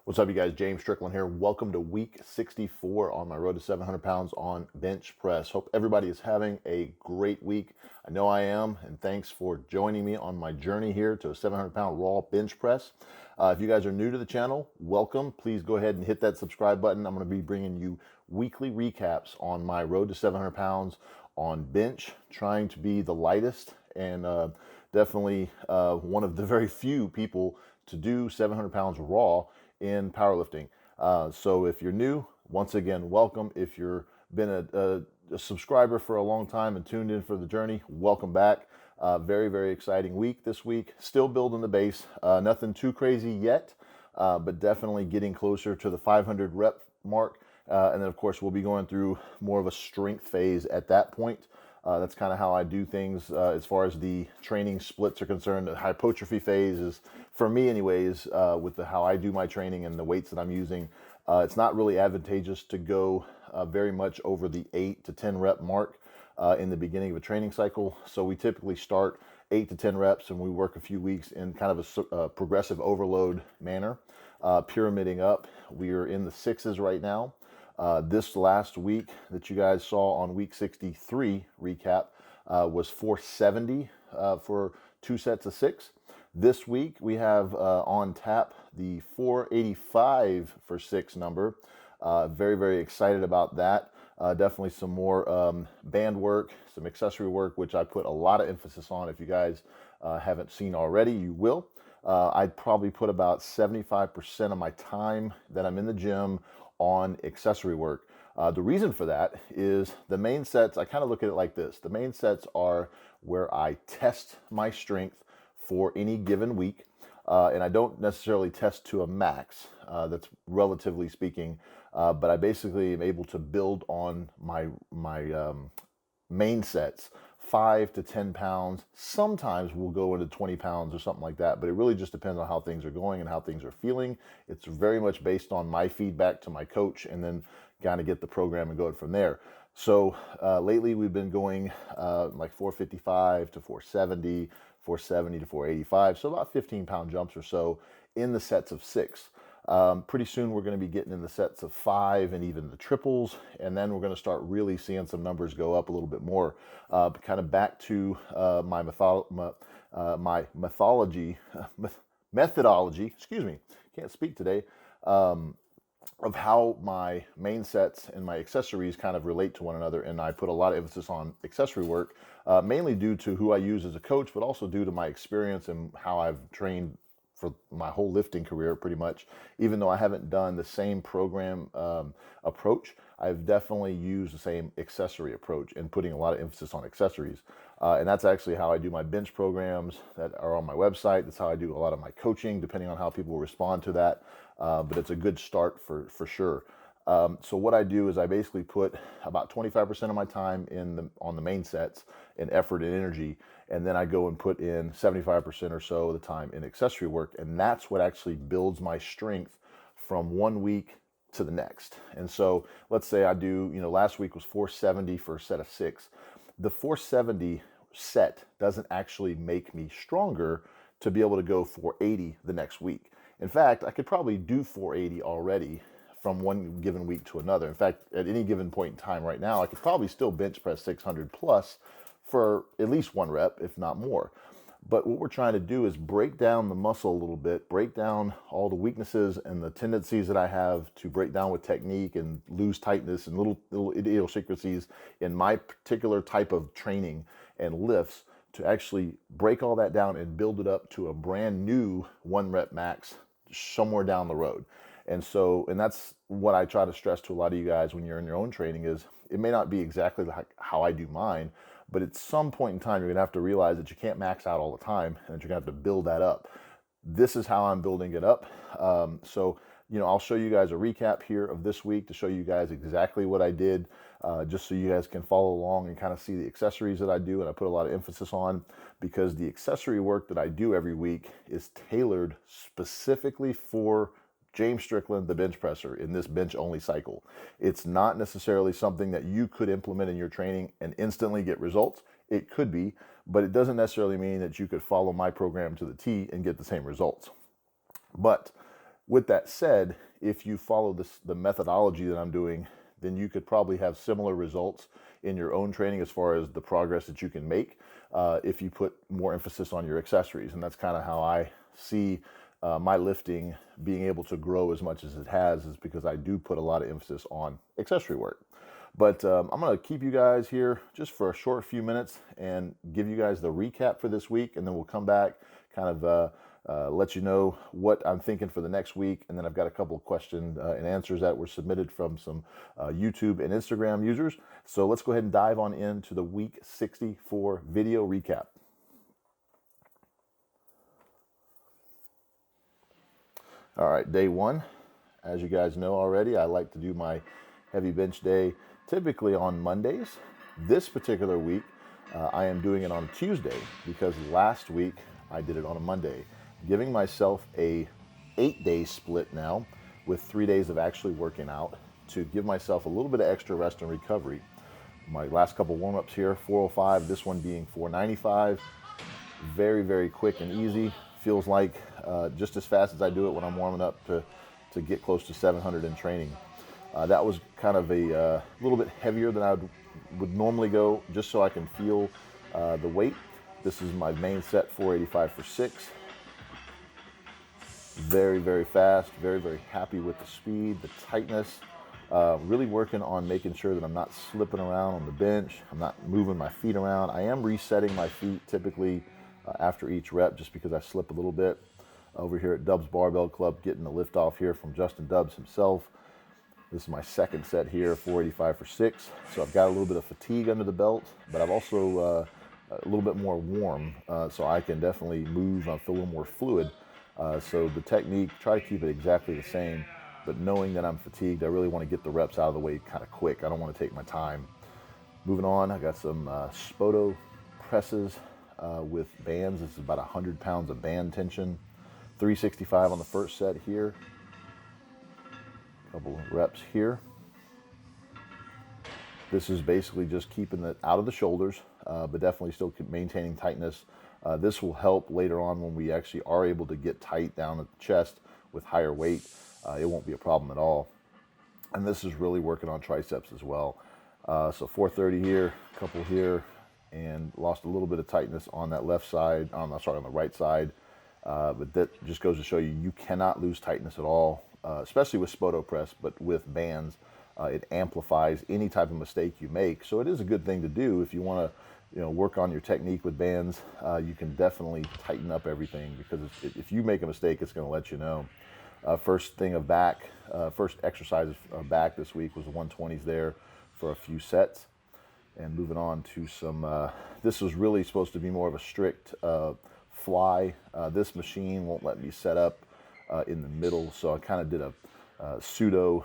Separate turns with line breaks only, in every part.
What's up, you guys? James Strickland here. Welcome to week 64 on my road to 700 pounds on bench press. Hope everybody is having a great week. I know I am, and thanks for joining me on my journey here to a 700 pound raw bench press. If you guys are new to the channel, welcome. Please go ahead and hit that subscribe button. I'm going to be bringing you weekly recaps on my road to 700 pounds on bench, trying to be the lightest and definitely one of the very few people to do 700 pounds raw in powerlifting. So if you're new, once again, welcome. If you've been a subscriber for a long time and tuned in for the journey, welcome back. Very, very exciting week this week. Still building the base. Nothing too crazy yet, but definitely getting closer to the 500 rep mark. And then, of course, we'll be going through more of a strength phase at that point. That's kind of how I do things as far as the training splits are concerned. The hypertrophy phase is, for me anyways, with how I do my training and the weights that I'm using, it's not really advantageous to go very much over the 8 to 10 rep mark in the beginning of a training cycle. So we typically start 8 to 10 reps and we work a few weeks in kind of a progressive overload manner, pyramiding up. We are in the sixes right now. This last week that you guys saw on week 63 recap was 470 for 2 sets of 6. This week we have on tap the 485 for 6 number. Very, very excited about that. Definitely some more band work, some accessory work, which I put a lot of emphasis on. If you guys haven't seen already, you will. I'd probably put about 75% of my time that I'm in the gym on accessory work. The reason for that is the main sets, I kind of look at it like this. The main sets are where I test my strength for any given week. And I don't necessarily test to a max, that's relatively speaking, but I basically am able to build on my main sets, 5 to 10 pounds. Sometimes we'll go into 20 pounds or something like that, but it really just depends on how things are going and how things are feeling. It's very much based on my feedback to my coach and then kind of get the program and go from there. So lately we've been going like 455 to 470, 470 to 485. So about 15-pound jumps or so in the sets of 6. Pretty soon we're going to be getting in the sets of 5 and even the triples, and then we're going to start really seeing some numbers go up a little bit more. Kind of back to my methodology. Excuse me, can't speak today. Of how my main sets and my accessories kind of relate to one another, and I put a lot of emphasis on accessory work, mainly due to who I use as a coach, but also due to my experience and how I've trained for my whole lifting career, pretty much. Even though I haven't done the same program approach, I've definitely used the same accessory approach and putting a lot of emphasis on accessories. And that's actually how I do my bench programs that are on my website. That's how I do a lot of my coaching, depending on how people respond to that. But it's a good start for sure. So what I do is I basically put about 25% of my time on the main sets in effort and energy, and then I go and put in 75% or so of the time in accessory work, and that's what actually builds my strength from one week to the next. And so let's say I do, last week was 470 for a set of 6. The 470 set doesn't actually make me stronger to be able to go 480 the next week. In fact, I could probably do 480 already from one given week to another. In fact, at any given point in time right now, I could probably still bench press 600 plus for at least 1 rep, if not more. But what we're trying to do is break down the muscle a little bit, break down all the weaknesses and the tendencies that I have to break down with technique and lose tightness and little idiosyncrasies in my particular type of training and lifts, to actually break all that down and build it up to a brand new 1 rep max somewhere down the road. And that's what I try to stress to a lot of you guys when you're in your own training is it may not be exactly like how I do mine, but at some point in time, you're gonna have to realize that you can't max out all the time and that you're gonna have to build that up. This is how I'm building it up. I'll show you guys a recap here of this week to show you guys exactly what I did, just so you guys can follow along and kind of see the accessories that I do. And I put a lot of emphasis on, because the accessory work that I do every week is tailored specifically for James Strickland, the bench presser, in this bench only cycle. It's not necessarily something that you could implement in your training and instantly get results. It could be, but it doesn't necessarily mean that you could follow my program to the T and get the same results. But With that said, if you follow the methodology that I'm doing, then you could probably have similar results in your own training as far as the progress that you can make if you put more emphasis on your accessories. And that's kind of how I see my lifting being able to grow as much as it has, is because I do put a lot of emphasis on accessory work. But I'm going to keep you guys here just for a short few minutes and give you guys the recap for this week, and then we'll come back, kind of let you know what I'm thinking for the next week. And then I've got a couple of questions and answers that were submitted from some YouTube and Instagram users. So let's go ahead and dive on into the week 64 video recap. All right, day one. As you guys know already, I like to do my heavy bench day typically on Mondays. This particular week, I am doing it on Tuesday because last week I did it on a Monday, giving myself a 8-day split now with 3 days of actually working out to give myself a little bit of extra rest and recovery. My last couple warm-ups here, 405, this one being 495. Very, very quick and easy. Feels like just as fast as I do it when I'm warming up to get close to 700 in training. That was kind of a little bit heavier than I would normally go, just so I can feel the weight. This is my main set, 485 for 6. Very, very fast, very, very happy with the speed, the tightness. Really working on making sure that I'm not slipping around on the bench. I'm not moving my feet around. I am resetting my feet typically after each rep, just because I slip a little bit. Over here at Dubs Barbell Club, getting the lift off here from Justin Dubs himself. This is my second set here, 485 for 6. So I've got a little bit of fatigue under the belt, but I've also a little bit more warm, so I can definitely move. I feel a little more fluid. So the technique, try to keep it exactly the same, but knowing that I'm fatigued, I really want to get the reps out of the way kind of quick. I don't want to take my time. Moving on, I got some Spoto presses with bands. This is about 100 pounds of band tension. 365 on the first set here. Couple of reps here. This is basically just keeping it out of the shoulders, but definitely still maintaining tightness. This will help later on when we actually are able to get tight down at the chest with higher weight. It won't be a problem at all. And this is really working on triceps as well. So 430 here, a couple here, and lost a little bit of tightness on that left side, on the right side. But that just goes to show you, you cannot lose tightness at all, especially with Spoto press, but with bands, it amplifies any type of mistake you make. So it is a good thing to do if you want to, work on your technique with bands. You can definitely tighten up everything, because if you make a mistake, it's going to let you know. First thing of back, first exercise of back this week was the 120s there for a few sets. And moving on to some, this was really supposed to be more of a strict fly. This machine won't let me set up in the middle, so I kind of did a pseudo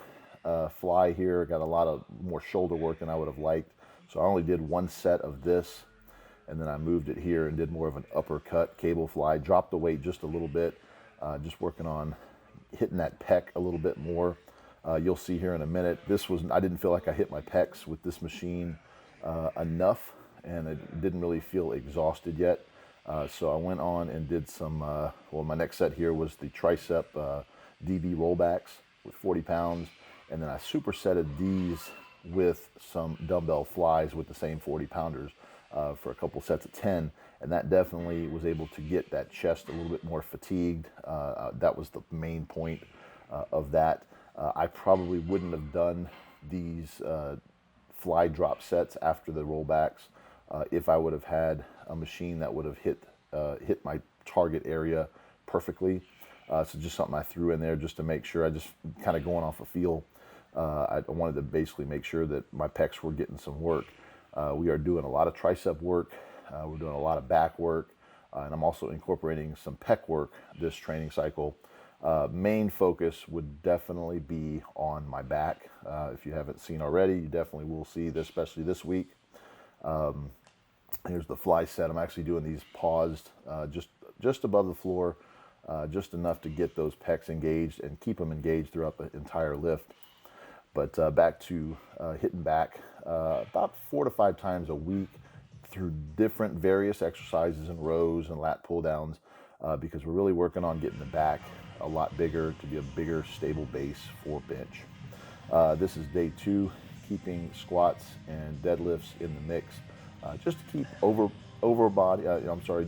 fly here. Got a lot of more shoulder work than I would have liked, so I only did one set of this, and then I moved it here and did more of an uppercut cable fly. Dropped the weight just a little bit, just working on hitting that pec a little bit more. You'll see here in a minute, I didn't feel like I hit my pecs with this machine enough, and I didn't really feel exhausted yet. So I went on and did some, my next set here was the tricep DB rollbacks with 40 pounds. And then I supersetted these with some dumbbell flies with the same 40 pounders for a couple sets of 10. And that definitely was able to get that chest a little bit more fatigued. That was the main point of that. I probably wouldn't have done these fly drop sets after the rollbacks if I would have had a machine that would have hit my target area perfectly. So just something I threw in there just to make sure. I just kind of going off a feel. I wanted to basically make sure that my pecs were getting some work. We are doing a lot of tricep work. We're doing a lot of back work. And I'm also incorporating some pec work this training cycle. Main focus would definitely be on my back. If you haven't seen already, you definitely will see this, especially this week. Here's the fly set. I'm actually doing these paused just above the floor, just enough to get those pecs engaged and keep them engaged throughout the entire lift. But back to hitting back about 4 to 5 times a week through different various exercises and rows and lat pull downs, because we're really working on getting the back a lot bigger, to be a bigger, stable base for bench. This is day 2, keeping squats and deadlifts in the mix, just to keep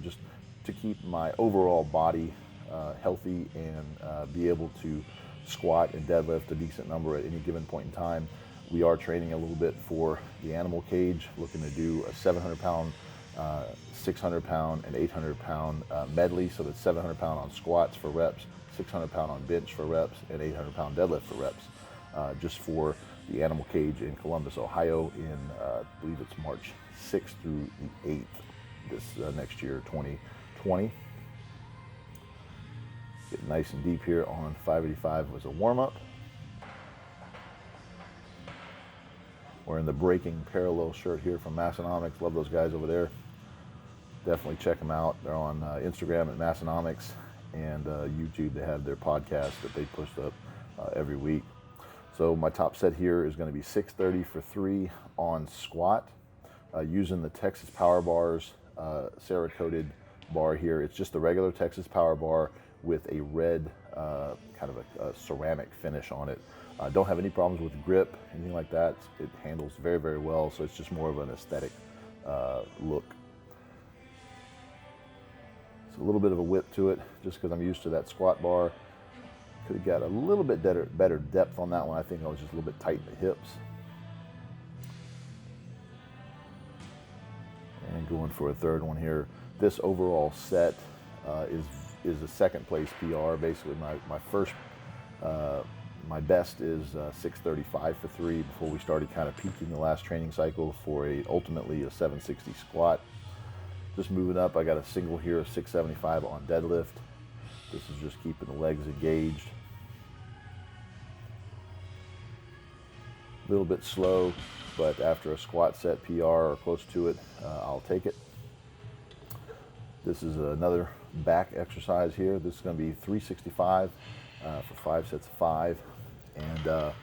just to keep my overall body healthy and be able to squat and deadlift a decent number at any given point in time. We are training a little bit for the animal cage, looking to do a 700 pound, 600 pound, and 800 pound medley. So that's 700 pound on squats for reps, 600 pound on bench for reps, and 800 pound deadlift for reps, just for the animal cage in Columbus, Ohio, in I believe it's March 6th through the 8th this next year, 2020. Get nice and deep here on 585 was a warm-up. Wearing the Breaking Parallel shirt here from Massonomics. Love those guys over there. Definitely check them out. They're on Instagram at Massonomics, and YouTube. They have their podcast that they post up every week. So my top set here is going to be 630 for 3 on squat, using the Texas Power Bars Cerakoted bar here. It's just the regular Texas Power Bar with a red kind of a ceramic finish on it. Don't have any problems with grip, anything like that. It handles very, very well, so it's just more of an aesthetic look. It's a little bit of a whip to it, just because I'm used to that squat bar. Could have got a little bit better depth on that one. I think I was just a little bit tight in the hips. And going for a third one here. This overall set is a second place PR. Basically, my first, my best is 635 for 3 before we started kind of peaking the last training cycle for ultimately a 760 squat. Just moving up, I got a single here of 675 on deadlift. This is just keeping the legs engaged. A little bit slow, but after a squat set PR or close to it, I'll take it. This is another back exercise here. This is going to be 365 for 5 sets of 5, and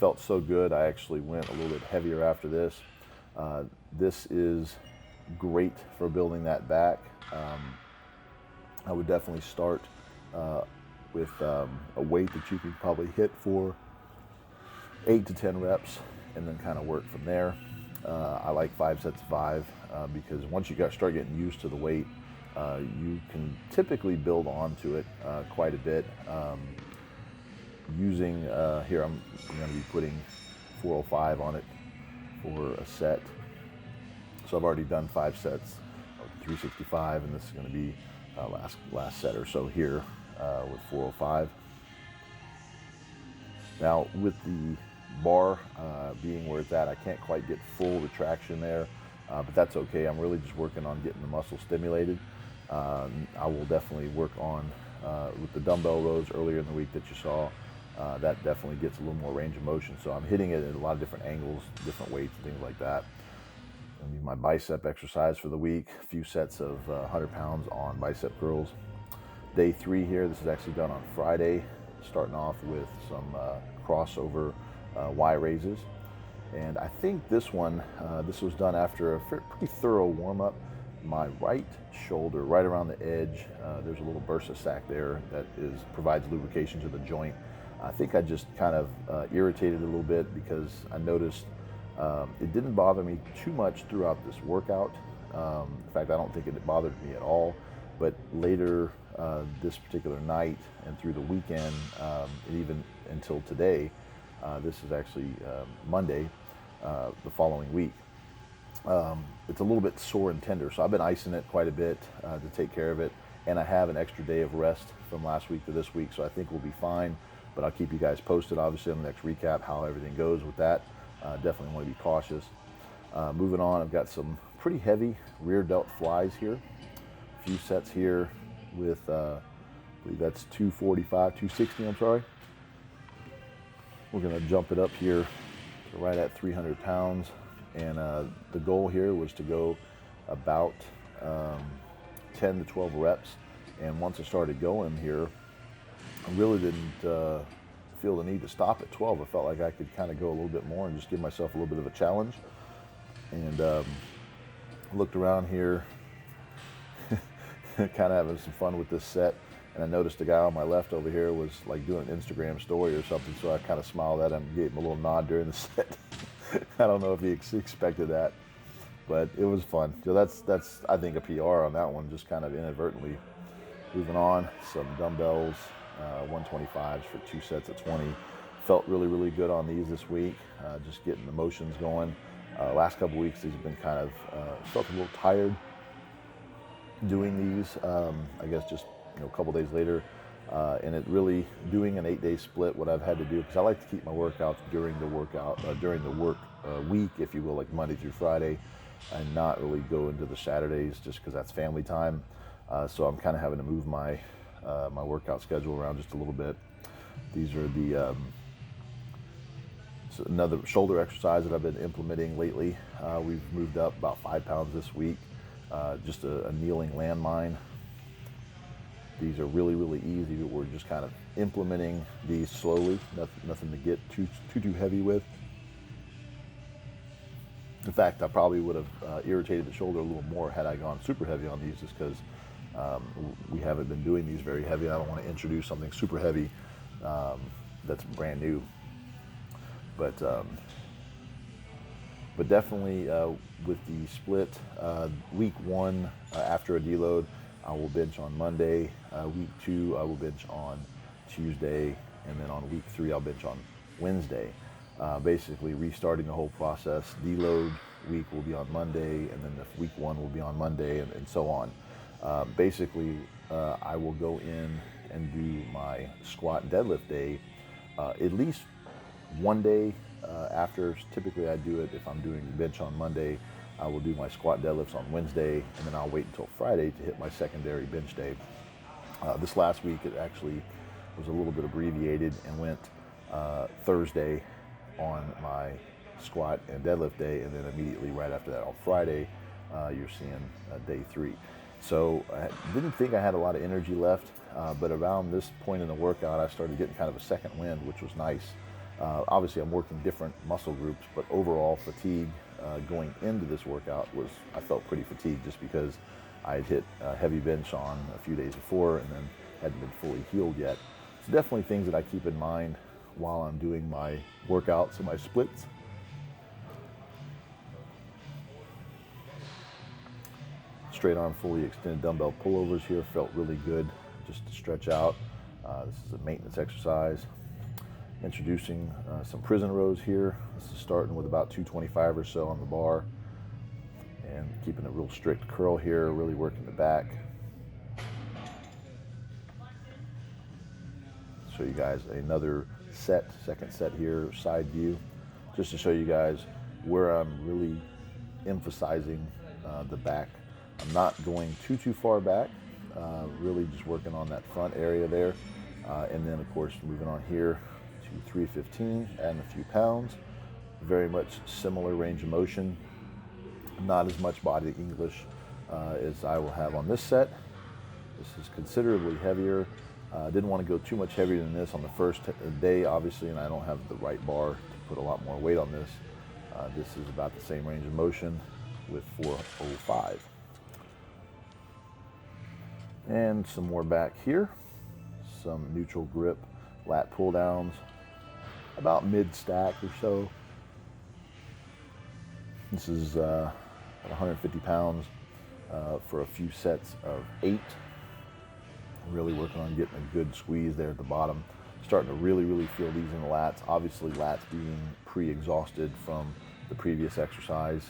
felt so good. I actually went a little bit heavier after this. This is great for building that back. I would definitely start with a weight that you can probably hit for 8 to 10 reps, and then kind of work from there. I like 5 sets of 5 because once you start getting used to the weight, you can typically build onto it quite a bit. Using here, I'm going to be putting 405 on it for a set. So I've already done 5 sets of 365, and this is going to be last set or so here with 405. Now with the bar being where it's at, I can't quite get full retraction there, but that's okay. I'm really just working on getting the muscle stimulated. I will definitely work on with the dumbbell rows earlier in the week that you saw. That definitely gets a little more range of motion. So I'm hitting it at a lot of different angles, different weights, and things like that. Gonna be my bicep exercise for the week. A few sets of 100 pounds on bicep curls. Day 3 here. This is actually done on Friday. Starting off with some crossover Y raises. And I think this one, this was done after a pretty thorough warm-up. My right shoulder, right around the edge, there's a little bursa sac there that provides lubrication to the joint. I think I just kind of irritated a little bit because I noticed it didn't bother me too much throughout this workout. In fact, I don't think it bothered me at all. But later this particular night and through the weekend, and even until today, this is actually Monday, the following week. It's a little bit sore and tender, so I've been icing it quite a bit to take care of it, and I have an extra day of rest from last week to this week, so I think we'll be fine. But I'll keep you guys posted, obviously, on the next recap how everything goes with that. Definitely want to be cautious. Moving on, I've got some pretty heavy rear delt flies here. A few sets here with, I believe that's 260, I'm sorry. We're going to jump it up here to right at 300 pounds. And the goal here was to go about 10 to 12 reps. And once I started going here, I really didn't feel the need to stop at 12. I felt like I could kind of go a little bit more and just give myself a little bit of a challenge. And looked around here, kind of having some fun with this set. And I noticed the guy on my left over here was like doing an Instagram story or something, so I kind of smiled at him, gave him a little nod during the set. I don't know if he expected that, but it was fun. So that's I think a PR on that one, just kind of inadvertently. Moving on, some dumbbells, 125s for 2 sets of 20. Felt really good on these this week, just getting the motions going. Last couple weeks, these have been kind of, felt a little tired doing these. I guess just a couple days later, and it really doing an 8-day split. What I've had to do, because I like to keep my workouts during the work week, if you will, like Monday through Friday, and not really go into the Saturdays just because that's family time. So I'm kind of having to move my my workout schedule around just a little bit. These are the so another shoulder exercise that I've been implementing lately. We've moved up about 5 pounds this week. Just a kneeling landmine. These are really easy. We're just kind of implementing these slowly. Nothing to get too heavy with. In fact, I probably would have irritated the shoulder a little more had I gone super heavy on these, just because we haven't been doing these very heavy. I don't want to introduce something super heavy that's brand new. But definitely with the split, week 1 after a deload, I will bench on Monday. Week 2, I will bench on Tuesday, and then on week 3, I'll bench on Wednesday. Basically restarting the whole process. Deload week will be on Monday, and then the week 1 will be on Monday, and so on. Basically, I will go in and do my squat and deadlift day at least one day after. Typically I do it, if I'm doing bench on Monday, I will do my squat deadlifts on Wednesday, and then I'll wait until Friday to hit my secondary bench day. This last week it actually was a little bit abbreviated and went Thursday on my squat and deadlift day, and then immediately right after that on Friday, you're seeing day 3. So I didn't think I had a lot of energy left, but around this point in the workout, I started getting kind of a second wind, which was nice. Obviously, I'm working different muscle groups, but overall fatigue going into this workout I felt pretty fatigued, just because I had hit heavy bench on a few days before and then hadn't been fully healed yet. So definitely things that I keep in mind while I'm doing my workouts and my splits. Straight arm fully extended dumbbell pullovers here felt really good, just to stretch out. This is a maintenance exercise. Introducing some prison rows here. This is starting with about 225 or so on the bar, and keeping a real strict curl here, really working the back. Show you guys another second set here, side view, just to show you guys where I'm really emphasizing the back. I'm not going too far back, really just working on that front area there. And then of course moving on here to 315, adding a few pounds. Very much similar range of motion, not as much body English as I will have on this set. This is considerably heavier. Didn't want to go too much heavier than this on the first day, obviously, and I don't have the right bar to put a lot more weight on this. This is about the same range of motion with 405. And some more back here. Some neutral grip lat pull downs, about mid stack or so. This is 150 pounds for a few sets of 8. Really working on getting a good squeeze there at the bottom. Starting to really feel these in the lats. Obviously lats being pre-exhausted from the previous exercise.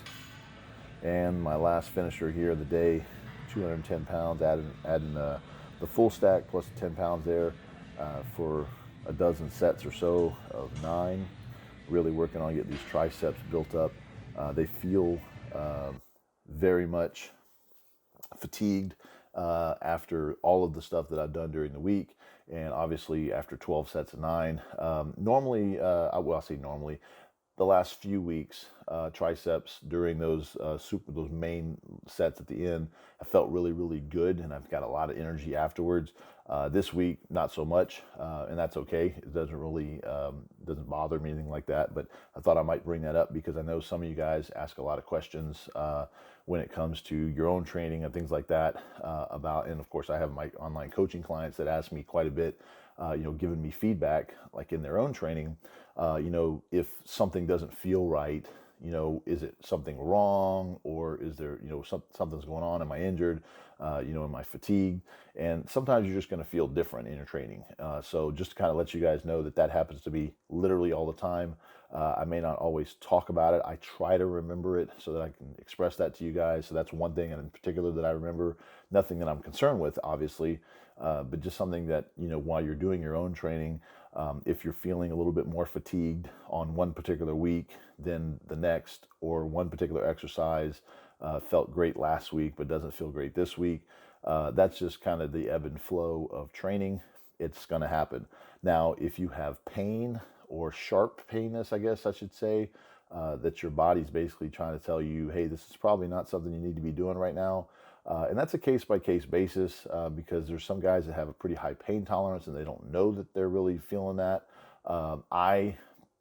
And my last finisher here of the day, 210 pounds, adding the full stack plus 10 pounds there for a dozen sets or so of 9. Really working on getting these triceps built up. They feel very much fatigued after all of the stuff that I've done during the week, and obviously after 12 sets of 9. Normally, I say normally, the last few weeks, triceps during those those main sets at the end, I felt really, really good, and I've got a lot of energy afterwards. This week, not so much, and that's okay. It doesn't really doesn't bother me, anything like that. But I thought I might bring that up because I know some of you guys ask a lot of questions when it comes to your own training and things like that about. And of course, I have my online coaching clients that ask me quite a bit, giving me feedback like in their own training. If something doesn't feel right, is it something wrong, or is there, something's going on? Am I injured? Am I fatigued? And sometimes you're just going to feel different in your training. So just to kind of let you guys know that happens to be literally all the time. I may not always talk about it. I try to remember it so that I can express that to you guys. So that's one thing in particular that I remember. Nothing that I'm concerned with, obviously, but just something that, while you're doing your own training, if you're feeling a little bit more fatigued on one particular week than the next, or one particular exercise felt great last week but doesn't feel great this week, that's just kind of the ebb and flow of training. It's going to happen. Now, if you have pain or sharp painness, I guess I should say, that your body's basically trying to tell you, hey, this is probably not something you need to be doing right now. And that's a case-by-case basis because there's some guys that have a pretty high pain tolerance and they don't know that they're really feeling that. I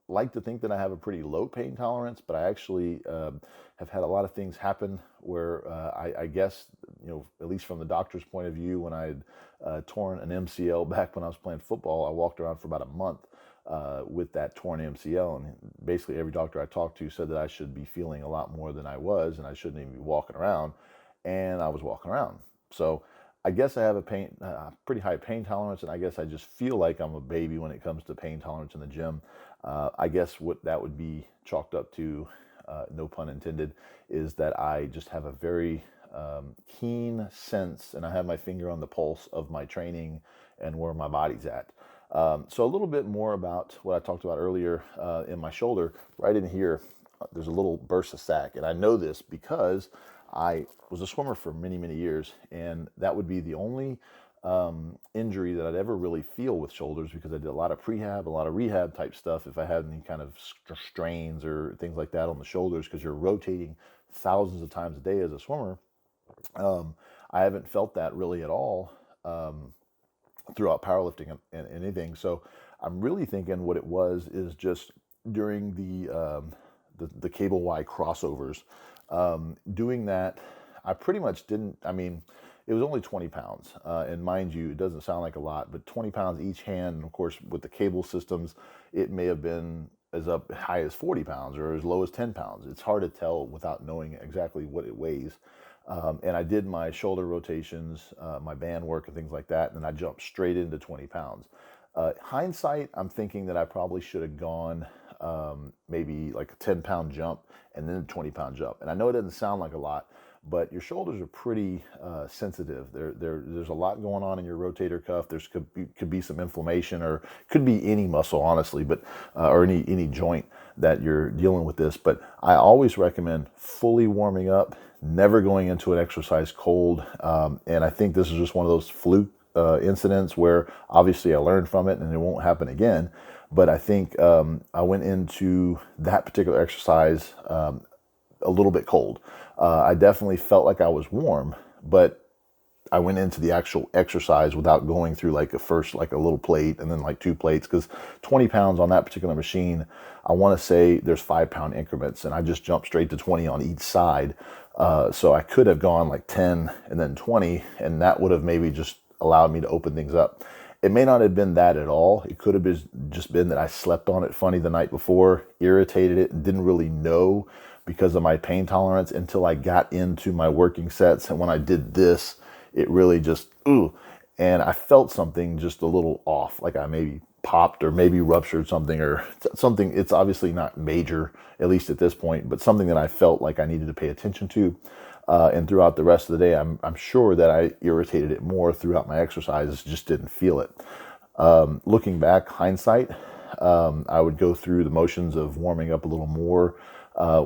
like to think that I have a pretty low pain tolerance, but I actually have had a lot of things happen where I guess, at least from the doctor's point of view, when I had torn an MCL back when I was playing football, I walked around for about a month with that torn MCL, and basically every doctor I talked to said that I should be feeling a lot more than I was, and I shouldn't even be walking around, and I was walking around. So I guess I have a pretty high pain tolerance, and I guess I just feel like I'm a baby when it comes to pain tolerance in the gym. I guess what that would be chalked up to, no pun intended, is that I just have a very keen sense, and I have my finger on the pulse of my training and where my body's at. So a little bit more about what I talked about earlier in my shoulder. Right in here, there's a little bursa sac, and I know this because I was a swimmer for many, many years, and that would be the only injury that I'd ever really feel with shoulders, because I did a lot of prehab, a lot of rehab type stuff if I had any kind of strains or things like that on the shoulders, because you're rotating thousands of times a day as a swimmer. I haven't felt that really at all throughout powerlifting and anything. So I'm really thinking what it was is just during the cable Y crossovers, doing that, I pretty much didn't, it was only 20 pounds. And mind you, it doesn't sound like a lot, but 20 pounds each hand. And of course, with the cable systems, it may have been as up high as 40 pounds or as low as 10 pounds. It's hard to tell without knowing exactly what it weighs. And I did my shoulder rotations, my band work and things like that. And then I jumped straight into 20 pounds. Hindsight, I'm thinking that I probably should have gone maybe like a 10-pound jump and then a 20-pound jump. And I know it doesn't sound like a lot, but your shoulders are pretty sensitive. There's a lot going on in your rotator cuff. Could be some inflammation, or could be any muscle, honestly, but or any joint that you're dealing with this. But I always recommend fully warming up, never going into an exercise cold. And I think this is just one of those fluke incidents where obviously I learned from it and it won't happen again. But I think I went into that particular exercise a little bit cold. I definitely felt like I was warm, but I went into the actual exercise without going through like a little plate and then like 2 plates, because 20 pounds on that particular machine, I want to say there's 5-pound increments, and I just jumped straight to 20 on each side. So I could have gone like 10 and then 20, and that would have maybe just allowed me to open things up. It may not have been that at all. It could have just been that I slept on it funny the night before, irritated it, and didn't really know because of my pain tolerance until I got into my working sets. And when I did this, it really just, and I felt something just a little off, like I maybe popped or maybe ruptured something or something. It's obviously not major, at least at this point, but something that I felt like I needed to pay attention to. And throughout the rest of the day, I'm sure that I irritated it more throughout my exercises, just didn't feel it. Looking back, hindsight, I would go through the motions of warming up a little more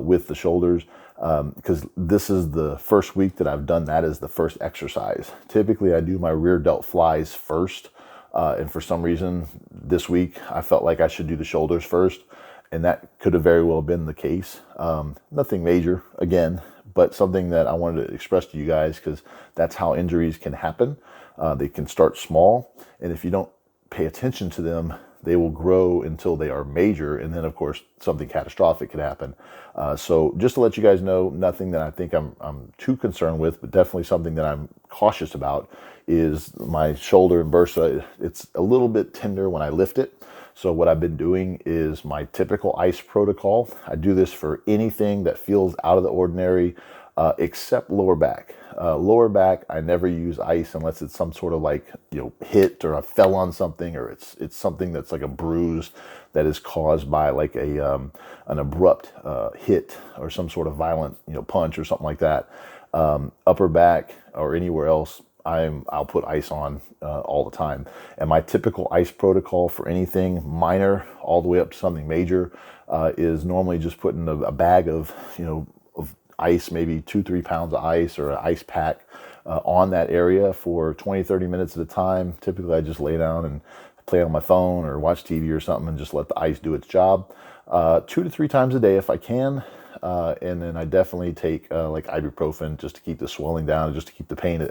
with the shoulders, because this is the first week that I've done that as the first exercise. Typically, I do my rear delt flies first, and for some reason this week I felt like I should do the shoulders first. And that could have very well been the case. Nothing major, again, but something that I wanted to express to you guys, because that's how injuries can happen. They can start small, and if you don't pay attention to them, they will grow until they are major, and then of course something catastrophic could happen. So just to let you guys know, nothing that I think I'm too concerned with, but definitely something that I'm cautious about is my shoulder and bursa. It's a little bit tender when I lift it. So what I've been doing is my typical ice protocol. I do this for anything that feels out of the ordinary, except lower back. Lower back, I never use ice unless it's some sort of like, hit, or I fell on something, or it's something that's like a bruise that is caused by like an abrupt hit or some sort of violent, punch or something like that. Upper back or anywhere else, I'll put ice on all the time. And my typical ice protocol for anything minor all the way up to something major is normally just putting a bag of ice, maybe 2-3 pounds of ice or an ice pack on that area for 20-30 minutes at a time. Typically I just lay down and play on my phone or watch TV or something and just let the ice do its job. 2 to 3 times a day if I can. And then I definitely take like ibuprofen just to keep the swelling down, just to keep the pain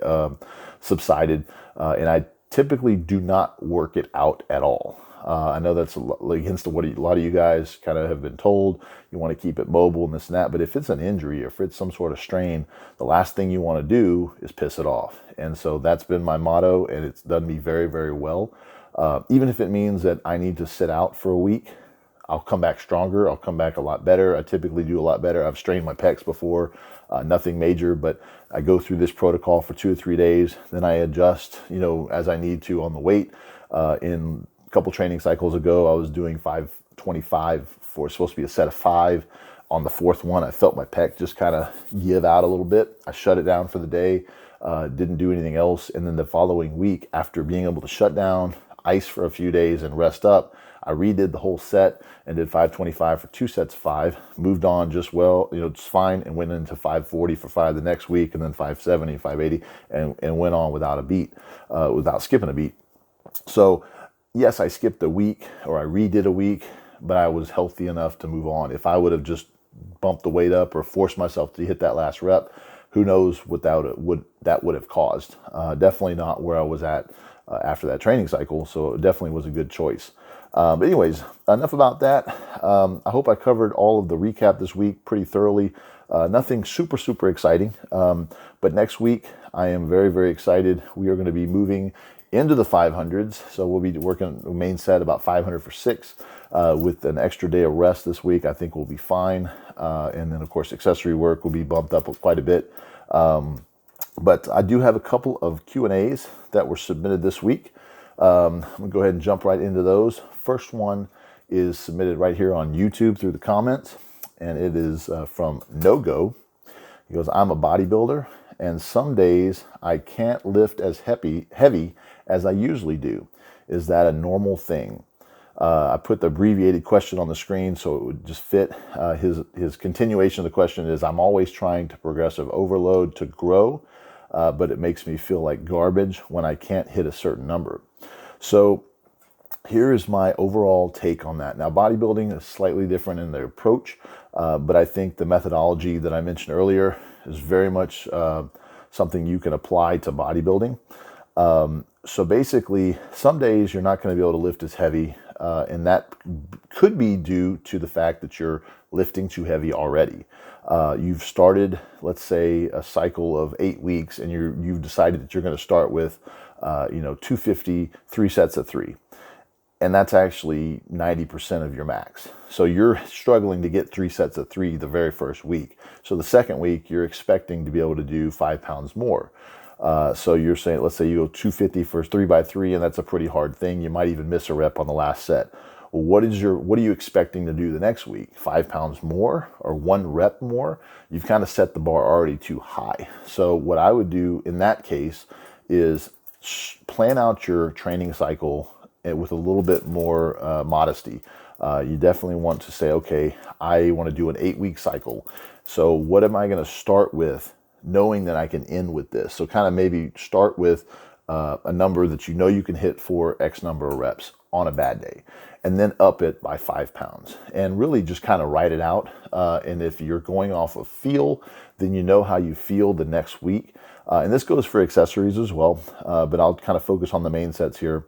subsided. And I typically do not work it out at all. I know that's against what a lot of you guys kind of have been told. You want to keep it mobile and this and that. But if it's an injury or if it's some sort of strain, the last thing you want to do is piss it off. And so that's been my motto, and it's done me very, very well. Even if it means that I need to sit out for a week, I'll come back stronger. I'll come back a lot better. I typically do a lot better. I've strained my pecs before, nothing major, but I go through this protocol for 2 or 3 days. Then I adjust, as I need to on the weight. In a couple training cycles ago, I was doing 525 for supposed to be a set of 5. On the 4th one, I felt my pec just kind of give out a little bit. I shut it down for the day, didn't do anything else. And then the following week, after being able to shut down, ice for a few days and rest up, I redid the whole set and did 525 for 2 sets of 5, moved on just fine, and went into 540 for 5 the next week, and then 570, 580, and went on without a beat, without skipping a beat. So yes, I skipped a week, or I redid a week, but I was healthy enough to move on. If I would have just bumped the weight up or forced myself to hit that last rep, who knows what that would have caused. Definitely not where I was at after that training cycle, so it definitely was a good choice. But anyways, enough about that. I hope I covered all of the recap this week pretty thoroughly. Nothing super, super exciting. But next week, I am very, very excited. We are going to be moving into the 500s. So we'll be working the main set about 500 for 6 with an extra day of rest this week. I think we'll be fine. And then, of course, accessory work will be bumped up quite a bit. But I do have a couple of Q&As that were submitted this week. I'm going to go ahead and jump right into those. First one is submitted right here on YouTube through the comments, and it is from No Go. He goes, I'm a bodybuilder, and some days I can't lift as heavy as I usually do. Is that a normal thing? I put the abbreviated question on the screen so it would just fit. His continuation of the question is, I'm always trying to progressive overload to grow, but it makes me feel like garbage when I can't hit a certain number. So here is my overall take on that. Now, bodybuilding is slightly different in their approach, but I think the methodology that I mentioned earlier is very much something you can apply to bodybuilding. So basically, some days you're not going to be able to lift as heavy, and that could be due to the fact that you're lifting too heavy already. You've started, let's say, a cycle of 8 weeks, and you've decided that you're going to start with 250, 3 sets of 3. And that's actually 90% of your max. So you're struggling to get 3 sets of 3 the very first week. So the second week, you're expecting to be able to do 5 pounds more. So you're saying, let's say you go 250 for 3x3, and that's a pretty hard thing. You might even miss a rep on the last set. Well, what are you expecting to do the next week? 5 pounds more or 1 rep more? You've kind of set the bar already too high. So what I would do in that case is plan out your training cycle with a little bit more modesty. You definitely want to say, okay, I want to do an 8-week cycle. So what am I going to start with, knowing that I can end with this? So kind of maybe start with a number that you know you can hit for X number of reps. on a bad day, and then up it by 5 pounds, and really just kind of write it out. And if you're going off of feel, then you know how you feel the next week. And this goes for accessories as well, but I'll kind of focus on the main sets here.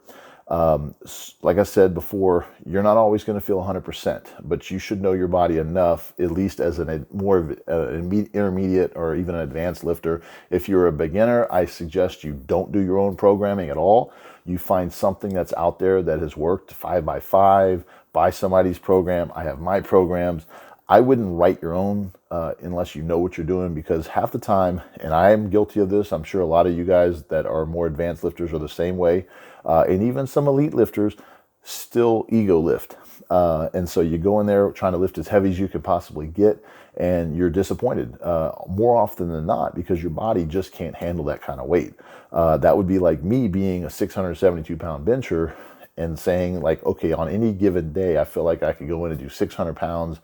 Like I said before, you're not always going to feel 100%, but you should know your body enough, at least as a more of an intermediate or even an advanced lifter. If you're a beginner, I suggest you don't do your own programming at all. You find something that's out there that has worked, 5x5, buy somebody's program. I have my programs. I wouldn't write your own unless you know what you're doing, because half the time, and I am guilty of this, I'm sure a lot of you guys that are more advanced lifters are the same way, and even some elite lifters still ego lift. And so you go in there trying to lift as heavy as you can possibly get, and you're disappointed more often than not because your body just can't handle that kind of weight. That would be like me being a 672-pound bencher and saying, like, okay, on any given day, I feel like I could go in and do 600 pounds.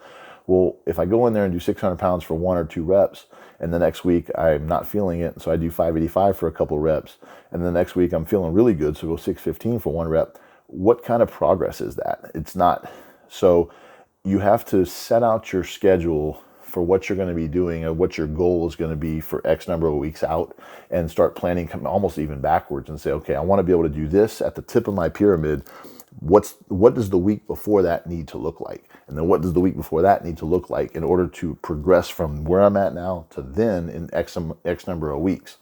Well, if I go in there and do 600 pounds for 1 or 2 reps, and the next week I'm not feeling it, so I do 585 for a couple of reps, and the next week I'm feeling really good, so go 615 for 1 rep, what kind of progress is that? It's not. So you have to set out your schedule for what you're going to be doing and what your goal is going to be for X number of weeks out, and start planning almost even backwards and say, okay, I want to be able to do this at the tip of my pyramid. What does the week before that need to look like? And then what does the week before that need to look like in order to progress from where I'm at now to then in X number of weeks?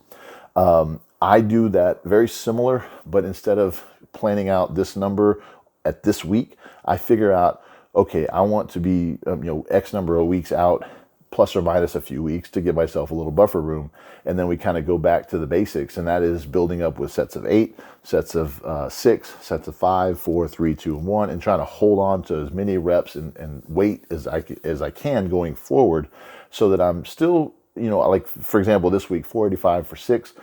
I do that very similar, but instead of planning out this number at this week, I figure out, okay, I want to be X number of weeks out, plus or minus a few weeks, to give myself a little buffer room. And then we kind of go back to the basics, and that is building up with sets of 8, sets of 6, sets of 5, 4, 3, 2, and 1, and trying to hold on to as many reps and weight as I can going forward, so that I'm still, like for example, this week, 485 for 6,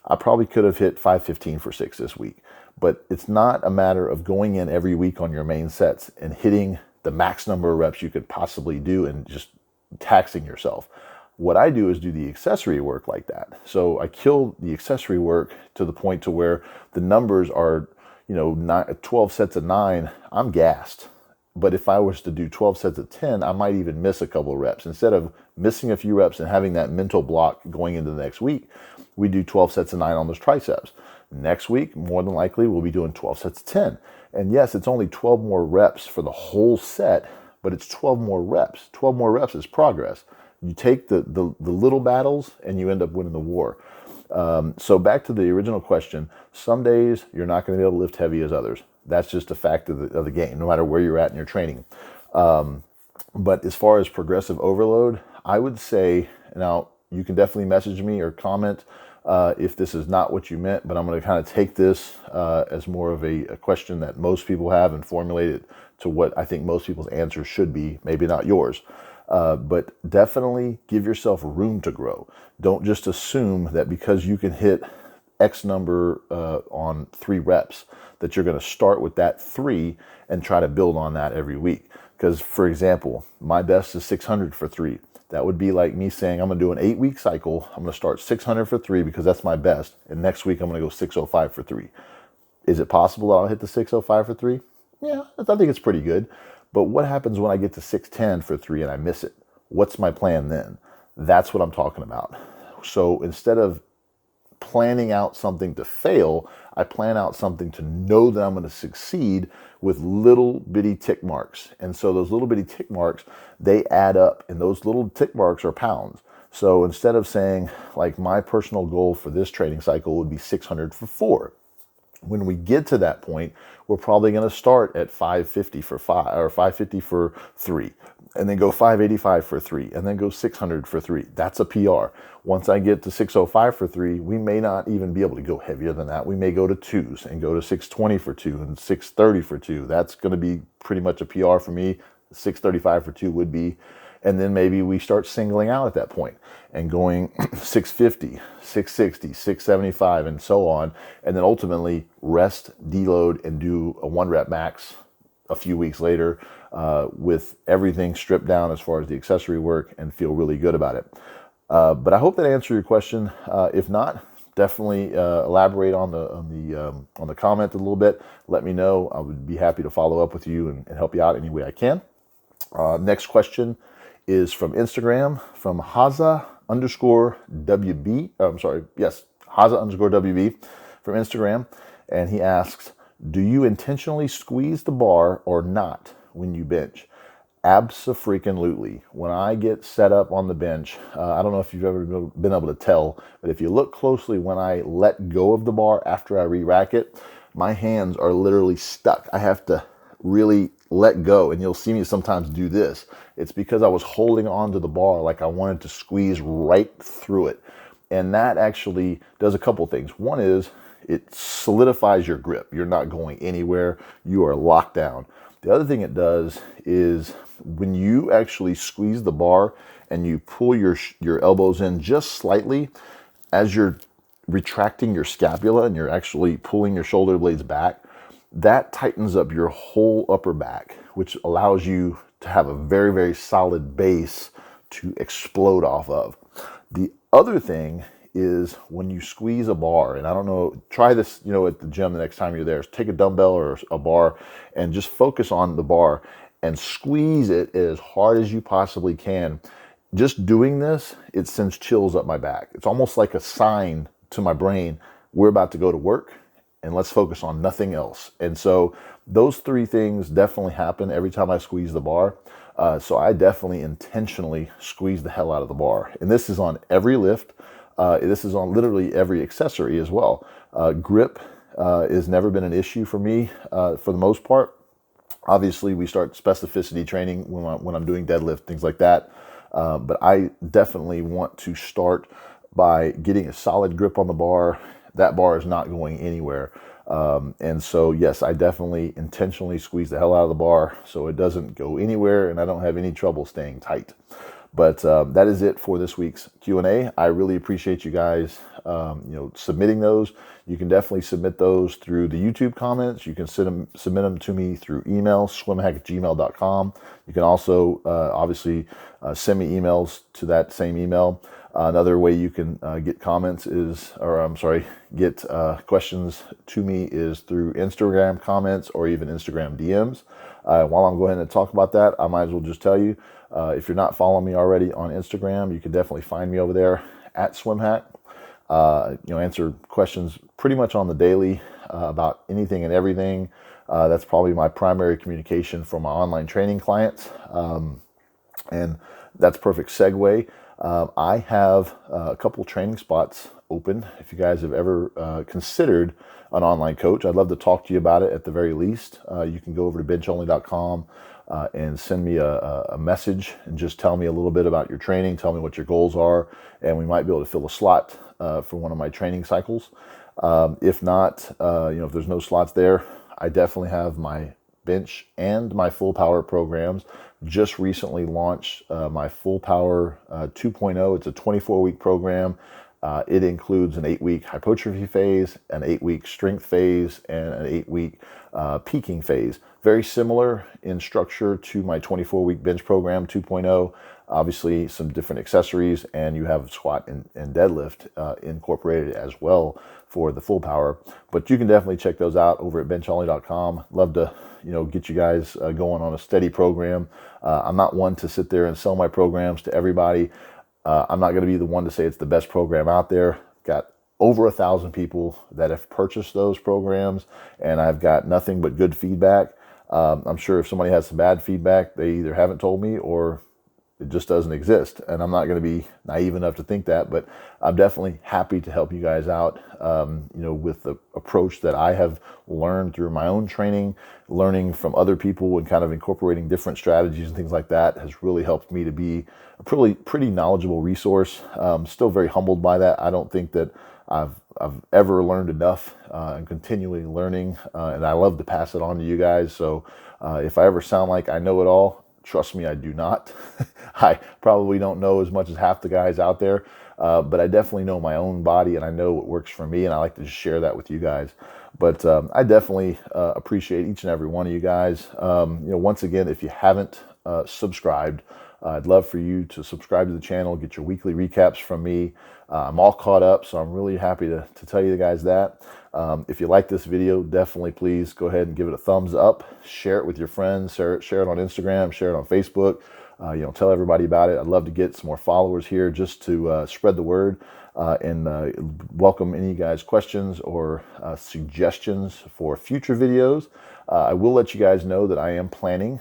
I probably could have hit 515 for 6 this week. But it's not a matter of going in every week on your main sets and hitting the max number of reps you could possibly do and just taxing yourself. What I do is do the accessory work like that. So I kill the accessory work to the point to where the numbers are, 12 sets of 9, I'm gassed. But if I was to do 12 sets of 10, I might even miss a couple of reps. Instead of missing a few reps and having that mental block going into the next week, we do 12 sets of 9 on those triceps. Next week, more than likely, we'll be doing 12 sets of 10. And yes, it's only 12 more reps for the whole set, but it's 12 more reps. 12 more reps is progress. You take the little battles and you end up winning the war. So back to the original question, some days you're not going to be able to lift heavy as others. That's just a fact of the game, no matter where you're at in your training. But as far as progressive overload, I would say, now you can definitely message me or comment if this is not what you meant, but I'm going to kind of take this as more of a question that most people have and formulate it to what I think most people's answers should be, maybe not yours. But definitely give yourself room to grow. Don't just assume that because you can hit X number on 3 reps, that you're going to start with that 3 and try to build on that every week. Because, for example, my best is 600 for 3. That would be like me saying, I'm going to do an 8-week cycle. I'm going to start 600 for 3 because that's my best. And next week, I'm going to go 605 for 3. Is it possible that I'll hit the 605 for 3? Yeah, I think it's pretty good. But what happens when I get to 610 for 3 and I miss it? What's my plan then? That's what I'm talking about. So instead of planning out something to fail, I plan out something to know that I'm going to succeed with little bitty tick marks. And so those little bitty tick marks, they add up, and those little tick marks are pounds. So instead of saying, like, my personal goal for this training cycle would be 600 for 4. When we get to that point, we're probably going to start at 550 for 5 or 550 for 3, and then go 585 for 3, and then go 600 for 3. That's a PR. Once I get to 605 for 3, we may not even be able to go heavier than that. We may go to 2s and go to 620 for 2 and 630 for 2. That's going to be pretty much a PR for me. 635 for 2 would be. And then maybe we start singling out at that point and going 650, 660, 675, and so on. And then ultimately rest, deload, and do a 1 rep max a few weeks later with everything stripped down as far as the accessory work, and feel really good about it. But I hope that answered your question. If not, definitely elaborate on the comment a little bit. Let me know. I would be happy to follow up with you and help you out any way I can. Next question is from Instagram, from Haza underscore WB. I'm sorry, yes, Haza underscore WB from Instagram. And he asks, do you intentionally squeeze the bar or not when you bench? Abso-freaking-lutely. When I get set up on the bench, I don't know if you've ever been able to tell, but if you look closely when I let go of the bar after I re-rack it, my hands are literally stuck. I have to really let go, and you'll see me sometimes do this. It's because I was holding on to the bar like I wanted to squeeze right through it. And that actually does a couple things. One is it solidifies your grip. You're not going anywhere. You are locked down. The other thing it does is when you actually squeeze the bar and you pull your elbows in just slightly as you're retracting your scapula and you're actually pulling your shoulder blades back, that tightens up your whole upper back, which allows you to have a very, very solid base to explode off of. The other thing is when you squeeze a bar, and I don't know, try this, at the gym the next time you're there. Take a dumbbell or a bar and just focus on the bar and squeeze it as hard as you possibly can. Just doing this, it sends chills up my back. It's almost like a sign to my brain, we're about to go to work and let's focus on nothing else. And so those three things definitely happen every time I squeeze the bar. So I definitely intentionally squeeze the hell out of the bar. And this is on every lift. This is on literally every accessory as well. Grip has never been an issue for me for the most part. Obviously, we start specificity training when I'm doing deadlift, things like that. But I definitely want to start by getting a solid grip on the bar. That bar is not going anywhere. And so, yes, I definitely intentionally squeeze the hell out of the bar so it doesn't go anywhere and I don't have any trouble staying tight. But that is it for this week's Q&A. I really appreciate you guys, submitting those. You can definitely submit those through the YouTube comments. You can submit them to me through email, swimhack@gmail.com. You can also, obviously, send me emails to that same email. Another way you can get get questions to me is through Instagram comments or even Instagram DMs. While I'm going to talk about that, I might as well just tell you, if you're not following me already on Instagram, you can definitely find me over there at SwimHack. Answer questions pretty much on the daily about anything and everything. That's probably my primary communication for my online training clients. And that's a perfect segue. I have a couple training spots open. If you guys have ever considered an online coach, I'd love to talk to you about it at the very least. You can go over to bencholly.com and send me a message and just tell me a little bit about your training, tell me what your goals are, and we might be able to fill a slot for one of my training cycles. If not, if there's no slots there, I definitely have my bench and my full power programs. Just recently launched my full power 2.0. It's a 24-week program. It includes an 8-week hypertrophy phase, an 8-week strength phase, and an 8-week peaking phase. Very similar in structure to my 24-week bench program 2.0. Obviously, some different accessories, and you have squat and deadlift incorporated as well for the full power. But you can definitely check those out over at bencholly.com. Love to get you guys going on a steady program. I'm not one to sit there and sell my programs to everybody. I'm not going to be the one to say it's the best program out there. Got over 1,000 people that have purchased those programs, and I've got nothing but good feedback. I'm sure if somebody has some bad feedback, they either haven't told me or it just doesn't exist. And I'm not going to be naive enough to think that, but I'm definitely happy to help you guys out, with the approach that I have learned through my own training, learning from other people and kind of incorporating different strategies and things like that has really helped me to be a pretty knowledgeable resource. Still very humbled by that. I don't think that I've ever learned enough. I'm continually learning, and I love to pass it on to you guys. So if I ever sound like I know it all, trust me, I do not. I probably don't know as much as half the guys out there, but I definitely know my own body and I know what works for me, and I like to just share that with you guys. But I definitely appreciate each and every one of you guys. Once again, if you haven't subscribed, I'd love for you to subscribe to the channel, get your weekly recaps from me. I'm all caught up, so I'm really happy to tell you guys that. If you like this video, definitely please go ahead and give it a thumbs up. Share it with your friends. Share it on Instagram. Share it on Facebook. Tell everybody about it. I'd love to get some more followers here just to spread the word. And welcome any guys' questions or suggestions for future videos. I will let you guys know that I am planning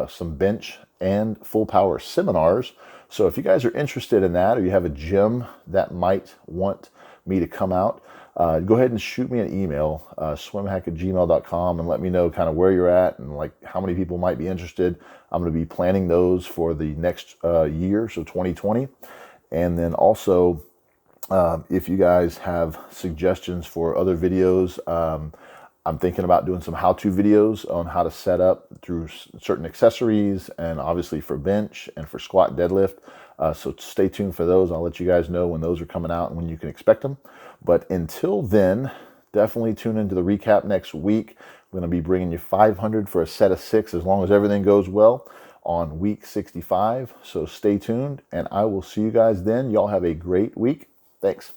some bench and full power seminars. So if you guys are interested in that, or you have a gym that might want me to come out, go ahead and shoot me an email, swimhack@gmail.com, and let me know kind of where you're at and like how many people might be interested. I'm going to be planning those for the next year, so 2020. And then also, if you guys have suggestions for other videos, I'm thinking about doing some how-to videos on how to set up through certain accessories, and obviously for bench and for squat deadlift. So stay tuned for those. I'll let you guys know when those are coming out and when you can expect them. But until then, definitely tune into the recap next week. I'm going to be bringing you 500 for a set of 6 as long as everything goes well on week 65. So stay tuned, and I will see you guys then. Y'all have a great week. Thanks.